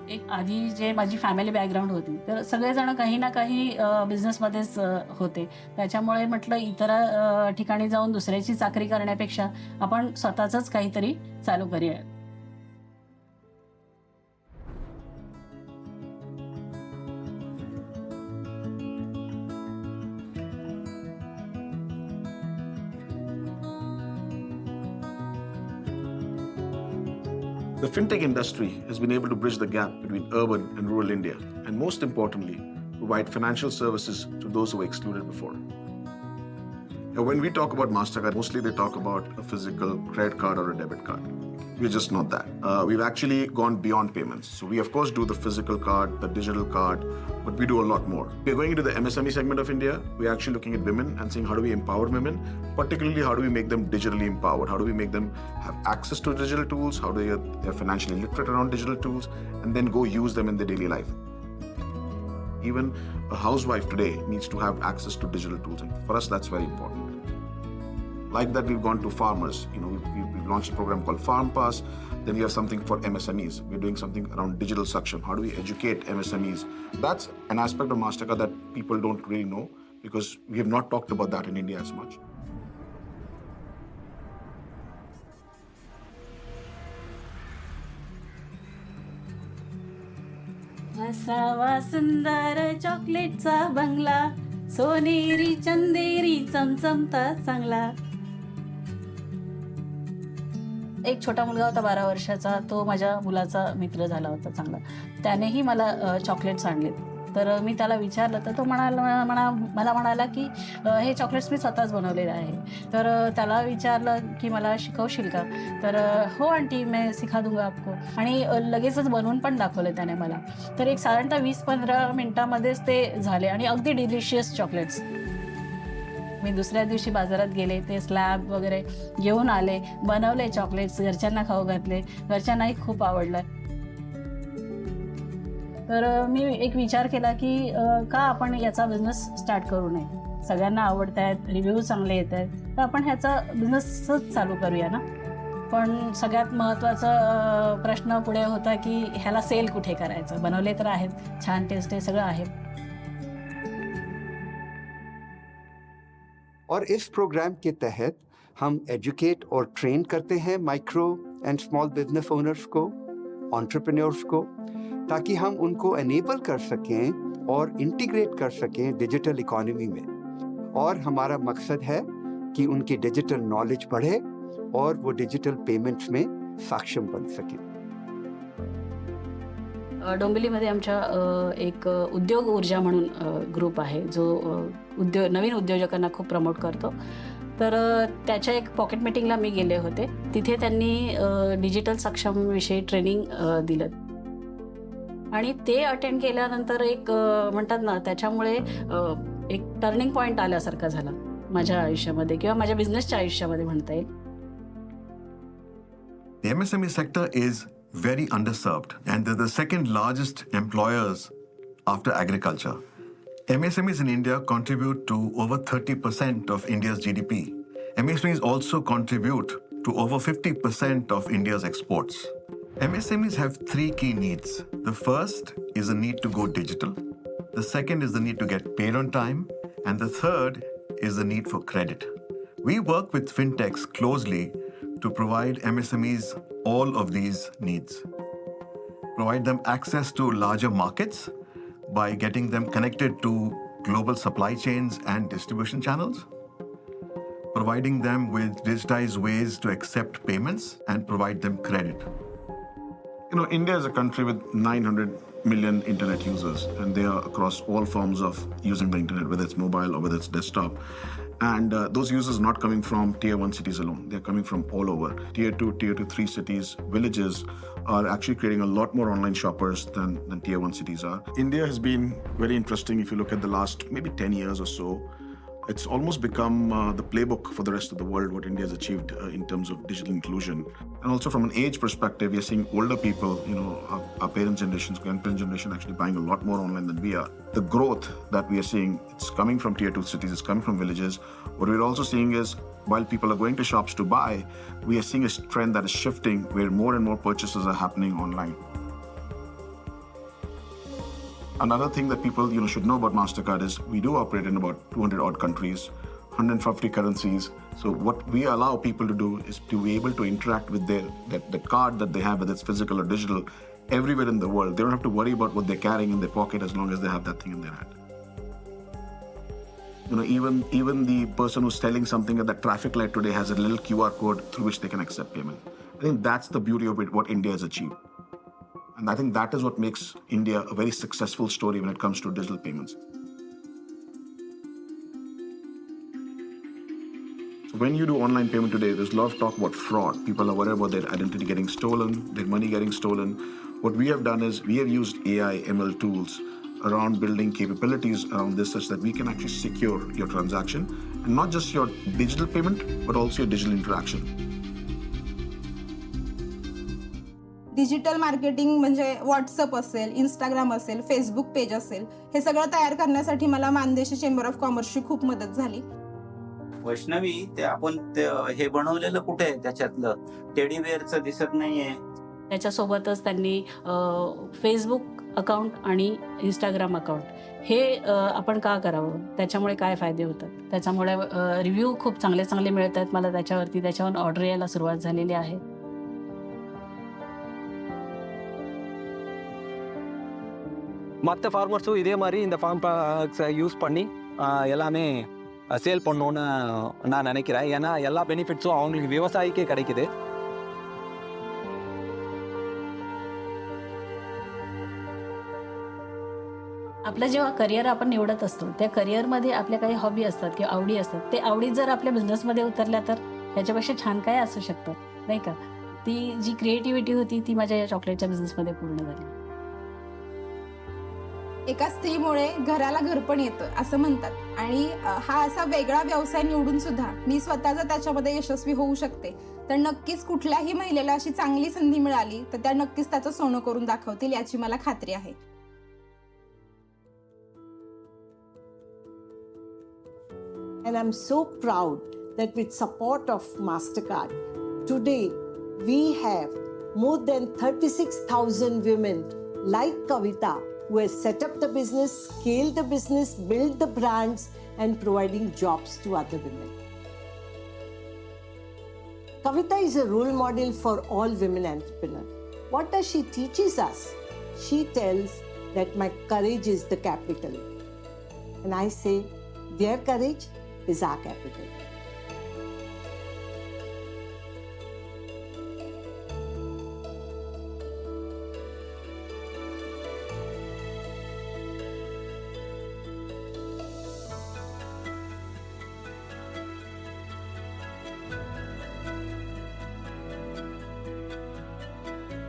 एक आधी जे माझी फॅमिली बॅकग्राऊंड होती तर सगळेजण काही ना काही बिझनेसमध्येच होते. त्याच्यामुळे म्हटलं इतर ठिकाणी जाऊन दुसऱ्याची चाकरी करण्यापेक्षा आपण स्वतःचंच काहीतरी चालू करूया. The fintech industry has been able to bridge the gap between urban and rural India, and most importantly, provide financial services to those who were excluded before. Now, when we talk about MasterCard, mostly they talk about a physical credit card or a debit card. We're just not that. We've actually gone beyond payments. So we, of course, do the physical card, the digital card, but we do a lot more. We're going into the MSME segment of India. We're actually looking at women and saying, how do we empower women? Particularly, how do we make them digitally empowered? How do we make them have access to digital tools? How do they're financially literate around digital tools? And then go use them in their daily life. Even a housewife today needs to have access to digital tools. And for us, that's very important. Like that, we've gone to farmers. We've launched a program called Farm Pass. Then we have something for MSMEs. We're doing something around digital suction. How do we educate MSMEs? That's an aspect of MasterCard that people don't really know because we have not talked about that in India as much. असावा सुंदर चॉकलेटचा बंगला, सोनेरी चंदेरी चमचमता चांगला. एक छोटा मुलगा होता 12 वर्षाचा, तो माझ्या मुलाचा मित्र झाला होता चांगला. त्यानेही मला चॉकलेट्स आणले. तर मी त्याला विचारलं तर तो मला म्हणाला की हे चॉकलेट्स मी स्वतःच बनवलेले आहे. तर त्याला विचारलं की मला शिकवशील का? तर हो आंटी मैं सिखा दूंगा आपको. आणि लगेचच बनवून पण दाखवले त्याने मला. तर एक साधारणतः 20-15 मिनिटांमध्येच ते झाले आणि अगदी डिलिशियस चॉकलेट्स. मी दुसऱ्या दिवशी बाजारात गेले, ते स्लॅब वगैरे घेऊन आले, बनवले चॉकलेट्स, घरच्यांना खाऊ घातले. घरच्यांनाही खूप आवडलं. तर मी एक विचार केला की का आपण याचा बिझनेस स्टार्ट करू नये. सगळ्यांना आवडत आहेत, रिव्ह्यू चांगले येत आहेत, तर आपण ह्याचा बिझनेसच चालू करूया ना. पण सगळ्यात महत्त्वाचा प्रश्न पुढे होता की ह्याला सेल कुठे करायचं. बनवले तर आहेत, छान टेस्ट आहे, सगळं आहे. और इस प्रोग्राम के तहत हम एजुकेट और ट्रेन करते हैं micro and small business owners को, एंटरप्रेन्योर्स को, ताकि हम उनको एनेबल कर सकें और इंटीग्रेट कर सकें डिजिटल इकोनॉमी में. और हमारा मकसद है कि उनकी डिजिटल नॉलेज बढ़े और वो डिजिटल पेमेंट्स में सक्षम बन सकें. डोंबिवलीमध्ये आमच्या एक उद्योग ऊर्जा म्हणून ग्रुप आहे जो नवीन उद्योजकांना खूप प्रमोट करतो. तर त्याच्या एक पॉकेट मीटिंगला मी गेले होते. तिथे त्यांनी डिजिटल सक्षमविषयी ट्रेनिंग दिलं आणि ते अटेंड केल्यानंतर एक म्हणतात ना त्याच्यामुळे एक टर्निंग पॉईंट आल्यासारखा झाला माझ्या आयुष्यामध्ये किंवा माझ्या बिझनेसच्या आयुष्यामध्ये म्हणता येईल. The MSME sector is very underserved and they're the second largest employers after agriculture. MSMEs in India contribute to over 30% of India's GDP. MSMEs also contribute to over 50% of India's exports. MSMEs have three key needs. The first is the need to go digital. The second is the need to get paid on time. And the third is the need for credit. We work with fintechs closely to provide MSMEs all of these needs. Provide them access to larger markets by getting them connected to global supply chains and distribution channels. Providing them with digitized ways to accept payments and provide them credit. India is a country with 900 million internet users, and they are across all forms of using the internet, whether it's mobile or whether it's desktop. And those users are not coming from tier 1 cities alone. They're coming from all over. Tier 2, tier 3 cities, villages are actually creating a lot more online shoppers than tier 1 cities are. India has been very interesting if you look at the last maybe 10 years or so. It's almost become the playbook for the rest of the world, what India has achieved in terms of digital inclusion. And also from an age perspective, we are seeing older people, our parents' generations, grandparents' generation actually buying a lot more online than we are. The growth that we are seeing, it's coming from tier 2 cities, it's coming from villages. What we're also seeing is, while people are going to shops to buy, we are seeing a trend that is shifting where more and more purchases are happening online. Another thing that people should know about MasterCard is we do operate in about 200 odd countries, 150 currencies. So what we allow people to do is to be able to interact with that card that they have, whether it's physical or digital, everywhere in the world. They don't have to worry about what they're carrying in their pocket as long as they have that thing in their hand. Even the person who's selling something at the traffic light today has a little QR code through which they can accept payment. I think that's the beauty of it, what India has achieved. And I think that is what makes India a very successful story when it comes to digital payments. So when you do online payment today, there's a lot of talk about fraud. People are worried about their identity getting stolen, their money getting stolen. What we have done is we have used AI, ML tools around building capabilities around this such that we can actually secure your transaction, and not just your digital payment, but also your digital interaction. Digital marketing म्हणजे WhatsApp असेल, Instagram असेल, Facebook page असेल, हे सगळं तयार करण्यासाठी मला Mann Deshi chamber of कॉमर्सची खूप मदत झाली. वैष्णवी, ते आपण हे बनवलेलं कुठे आहे? त्याच्यातलं टेडी बेअरचं दिसत नाहीये. त्याच्यासोबतच त्यांनी फेसबुक अकाउंट आणि इंस्टाग्राम अकाउंट हे आपण का करावं, त्याच्यामुळे काय फायदे होतात, त्याच्यामुळे रिव्ह्यू खूप चांगले चांगले मिळत आहेत मला त्याच्यावरती, त्याच्यावर ऑर्डर यायला सुरुवात झालेली आहे. மற்ற ஃபார்மர்ஸும் இதே மாதிரி இந்த ஃபார்ம் ப்ராடக்ட்ஸை யூஸ் பண்ணி எல்லாமே சேல் பண்ணணுன்னு நான் நினைக்கிறேன். ஏன்னா எல்லா பெனிஃபிட்ஸும் அவங்களுக்கு விவசாயிக்கே கிடைக்குது. आपलं जेव्हा करिअर आपण निवडत असतो त्या करिअरमध्ये आपल्या काही हॉबी असतात किंवा आवडी असतात, ते आवडी जर आपल्या बिझनेसमध्ये उतरल्या तर त्याच्यापेक्षा छान काय असू शकतं, नाही का? ती जी क्रिएटिव्हिटी होती ती माझ्या या चॉकलेटच्या बिझनेसमध्ये पूर्ण झाली. एका स्त्रीमुळे घराला घर पण येतं असं म्हणतात, आणि हा असा वेगळा व्यवसाय निवडून सुद्धा मी स्वतः जर त्याच्यामध्ये यशस्वी होऊ शकते तर नक्कीच कुठल्याही महिलेला अशी चांगली संधी मिळाली तर त्या नक्कीच त्याचं सोनं करून दाखवतील याची मला खात्री आहे. And I'm so proud that with support of MasterCard, today we have more than 36,000 women like Kavita who has set up the business, scaled the business, built the brands and providing jobs to other women. Kavita is a role model for all women entrepreneurs. What does she teaches us? She tells that my courage is the capital. And I say, their courage is our capital.